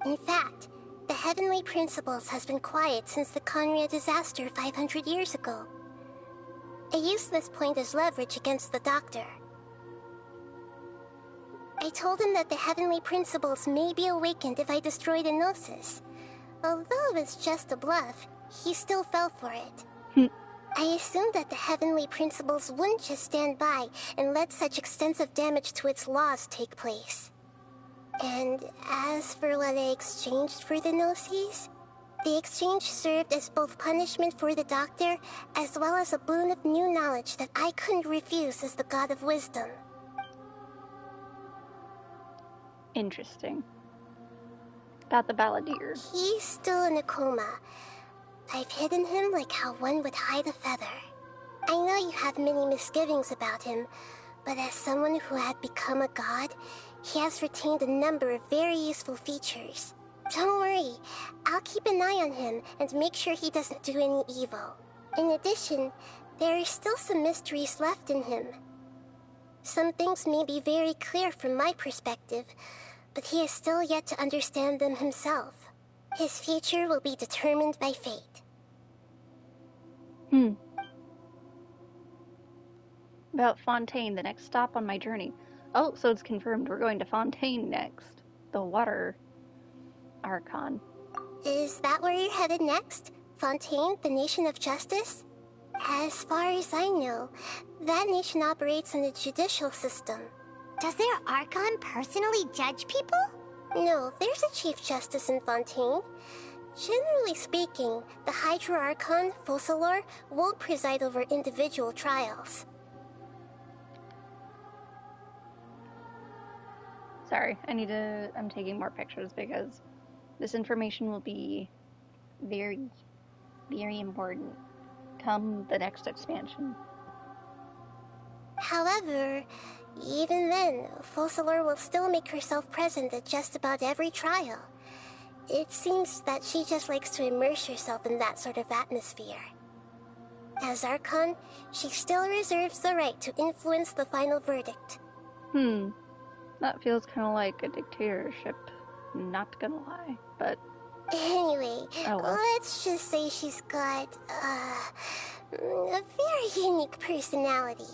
Speaker 10: In fact, the Heavenly Principles has been quiet since the Conria disaster 500 years ago. I used this point as leverage against the doctor. I told him that the Heavenly Principles may be awakened if I destroy the Gnosis. Although it was just a bluff, he still fell for it. I assumed that the Heavenly Principles wouldn't just stand by and let such extensive damage to its laws take place. And as for what I exchanged for the Gnosis, the exchange served as both punishment for the doctor, as well as a boon of new knowledge that I couldn't refuse as the God of Wisdom.
Speaker 1: Interesting. About the balladeer.
Speaker 10: He's still in a coma. I've hidden him like how one would hide a feather. I know you have many misgivings about him, but as someone who had become a god, he has retained a number of very useful features. Don't worry, I'll keep an eye on him and make sure he doesn't do any evil. In addition, there are still some mysteries left in him. Some things may be very clear from my perspective, but he is still yet to understand them himself. His future will be determined by fate.
Speaker 1: About Fontaine, the next stop on my journey. Oh, so it's confirmed we're going to Fontaine next. The water Archon.
Speaker 10: Is that where you're headed next? Fontaine, the nation of justice? As far as I know, that nation operates in a judicial system.
Speaker 2: Does their Archon personally judge people?
Speaker 10: No, there's a Chief Justice in Fontaine. Generally speaking, the Hydra Archon, Focalor, won't preside over individual trials.
Speaker 1: Sorry, I'm taking more pictures because this information will be very, very important come the next expansion.
Speaker 10: However, even then, Focalor will still make herself present at just about every trial. It seems that she just likes to immerse herself in that sort of atmosphere. As Archon, she still reserves the right to influence the final verdict.
Speaker 1: That feels kind of like a dictatorship, not gonna lie, but...
Speaker 10: Anyway,
Speaker 1: oh well.
Speaker 10: Let's just say she's got, a very unique personality.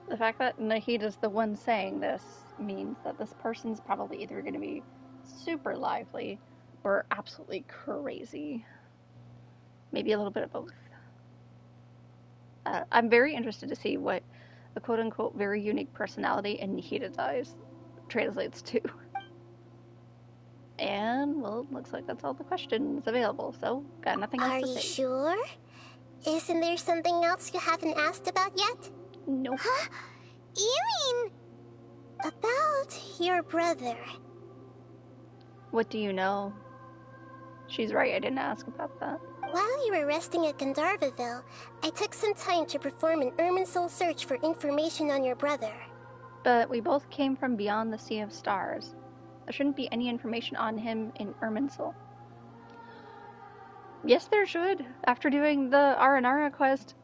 Speaker 1: The fact that Nahida's the one saying this means that this person's probably either going to be super lively or absolutely crazy. Maybe a little bit of both. I'm very interested to see what a quote-unquote very unique personality in Nahida's eyes translates to. And, well, it looks like that's all the questions available, so got nothing else
Speaker 10: Are
Speaker 1: to say.
Speaker 10: you sure? Isn't there something else you haven't asked about yet?
Speaker 1: Nope.
Speaker 2: Huh? You mean...
Speaker 10: About your brother.
Speaker 1: What do you know? She's right, I didn't ask about that.
Speaker 10: While you were resting at Gandharvaville, I took some time to perform an Irminsul search for information on your brother.
Speaker 1: But we both came from beyond the Sea of Stars. There shouldn't be any information on him in Irminsul. Yes, there should. After doing the Aranara quest,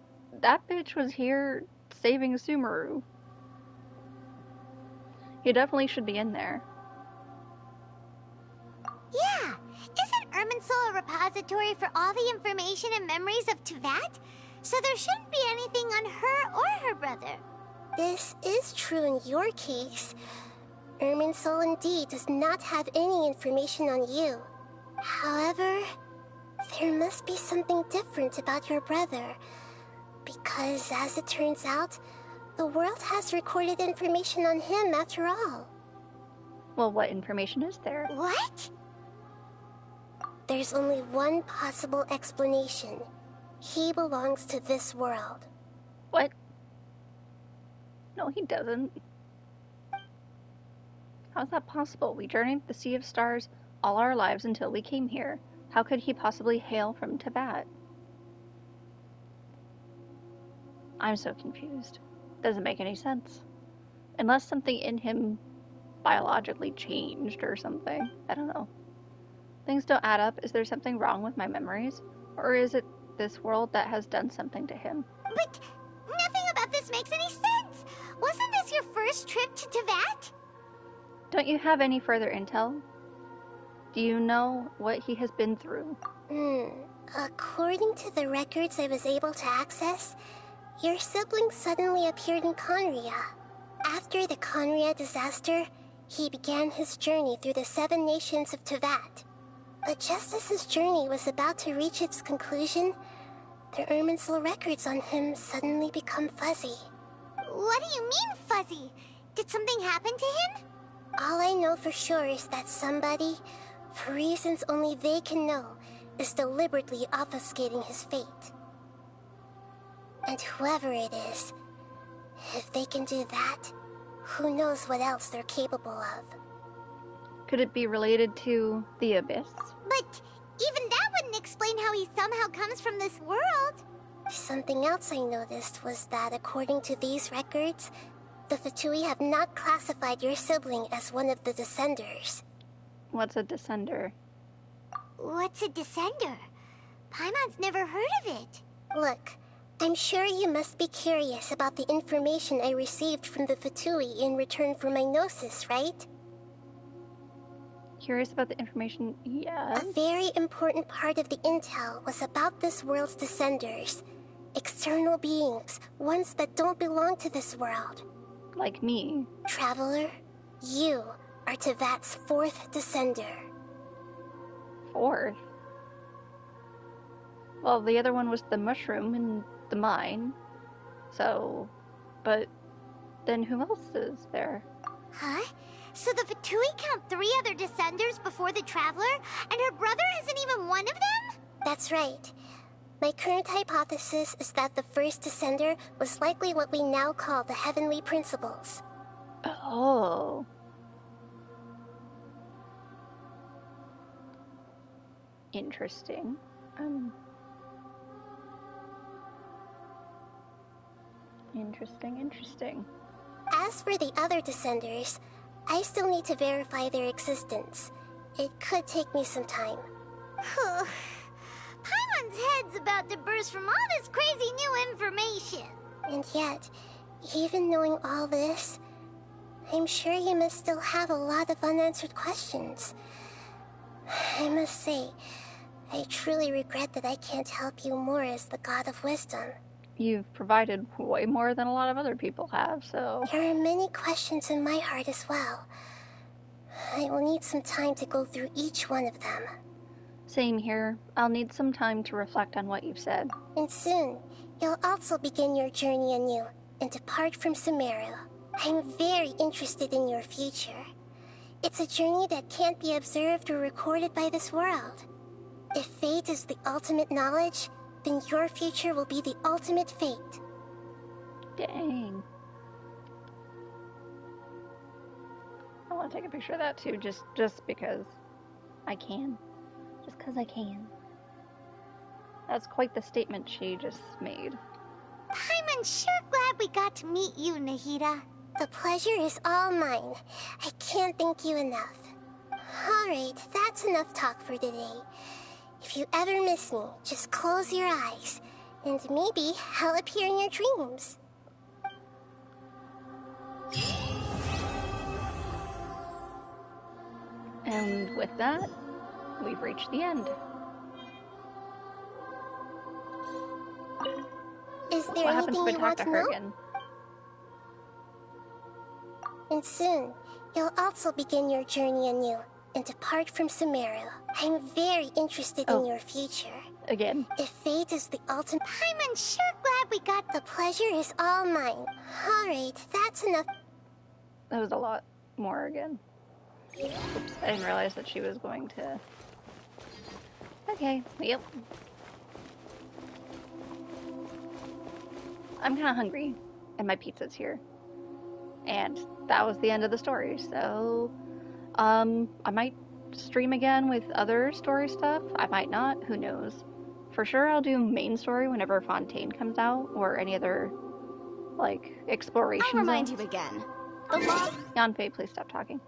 Speaker 1: that bitch was here saving Sumeru. He definitely should be in there.
Speaker 2: Yeah, isn't Irminsul a repository for all the information and memories of Tuvat? So there shouldn't be anything on her or her brother.
Speaker 10: This is true in your case. Irminsul indeed does not have any information on you. However, There must be something different about your brother. Because, as it turns out, the world has recorded information on him after all.
Speaker 1: Well, what information is there?
Speaker 2: What?
Speaker 10: There's only one possible explanation. He belongs to this world.
Speaker 1: What? No, he doesn't. How's that possible? We journeyed the Sea of Stars all our lives until we came here. How could he possibly hail from Tibet? I'm so confused. Doesn't make any sense. Unless something in him biologically changed or something. I don't know. Things don't add up. Is there something wrong with my memories? Or is it this world that has done something to him?
Speaker 2: But nothing about this makes any sense! Wasn't this your first trip to Tibet?
Speaker 1: Don't you have any further intel? Do you know what he has been through?
Speaker 10: According to the records I was able to access, your sibling suddenly appeared in Conria. After the Conria disaster, he began his journey through the 7 nations of Tibet. But just as his journey was about to reach its conclusion, the Irminsul records on him suddenly become fuzzy.
Speaker 2: What do you mean, fuzzy? Did something happen to him?
Speaker 10: All I know for sure is that somebody, for reasons only they can know, is deliberately obfuscating his fate. And whoever it is, if they can do that, who knows what else they're capable of.
Speaker 1: Could it be related to the Abyss?
Speaker 2: But even that wouldn't explain how he somehow comes from this world.
Speaker 10: Something else I noticed was that according to these records, the Fatui have not classified your sibling as one of the Descenders.
Speaker 1: What's a Descender?
Speaker 2: What's a Descender? Paimon's never heard of it.
Speaker 10: Look, I'm sure you must be curious about the information I received from the Fatui in return for my gnosis, right?
Speaker 1: Curious about the information? Yes.
Speaker 10: A very important part of the intel was about this world's Descenders. External beings, ones that don't belong to this world.
Speaker 1: Like me.
Speaker 10: Traveler, you are Tibet's 4th Descender.
Speaker 1: 4th? Well, the other one was the mushroom in the mine. So, but then who else is there?
Speaker 2: Huh? So the Fatui count 3 other Descenders before the Traveler, and her brother isn't even one of them?
Speaker 10: That's right. My current hypothesis is that the first Descender was likely what we now call the Heavenly Principles.
Speaker 1: Oh. Interesting. Interesting.
Speaker 10: As for the other Descenders, I still need to verify their existence. It could take me some time.
Speaker 2: Paimon's head's about to burst from all this crazy new information.
Speaker 10: And yet, even knowing all this, I'm sure you must still have a lot of unanswered questions. I must say, I truly regret that I can't help you more as the God of Wisdom.
Speaker 1: You've provided way more than a lot of other people have, so...
Speaker 10: There are many questions in my heart as well. I will need some time to go through each one of them.
Speaker 1: Same here. I'll need some time to reflect on what you've said.
Speaker 10: And soon, you'll also begin your journey anew and depart from Sumeru. I'm very interested in your future. It's a journey that can't be observed or recorded by this world. If fate is the ultimate knowledge, then your future will be the ultimate fate.
Speaker 1: Dang. I want to take a picture of that too, just because I can. Just because I can. That's quite the statement she just made.
Speaker 2: Paimon's sure glad we got to meet you, Nahida.
Speaker 10: The pleasure is all mine. I can't thank you enough. Alright, that's enough talk for today. If you ever miss me, just close your eyes, and maybe I'll appear in your dreams.
Speaker 1: And with that, we've reached the end.
Speaker 10: Is there
Speaker 1: What happens
Speaker 10: anything
Speaker 1: if we
Speaker 10: you
Speaker 1: talk
Speaker 10: want
Speaker 1: to
Speaker 10: to
Speaker 1: her
Speaker 10: know?
Speaker 1: again?
Speaker 10: And soon, you'll also begin your journey anew and depart from Sumeru. I'm very interested in your future.
Speaker 1: Again.
Speaker 10: If fate is the ultimate... I'm sure glad we got the pleasure is all mine. Alright, that's enough.
Speaker 1: That was a lot more again. Oops, I didn't realize that she was going to... Okay, yep. I'm kind of hungry, and my pizza's here. And that was the end of the story, so... I might stream again with other story stuff. I might not, who knows. For sure I'll do main story whenever Fontaine comes out, or any other, like, exploration
Speaker 5: I'll remind
Speaker 1: zones.
Speaker 5: you again. The law...
Speaker 1: Yanfei, please stop talking.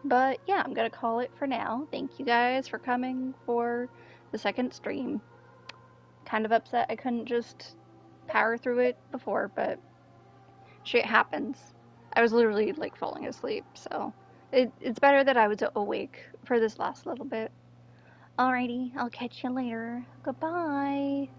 Speaker 1: But yeah, I'm gonna call it for now. Thank you guys for coming for the second stream. Kind of upset I couldn't just power through it before, but shit happens. I was literally, like, falling asleep, so it's better that I was awake for this last little bit. Alrighty, I'll catch you later. Goodbye.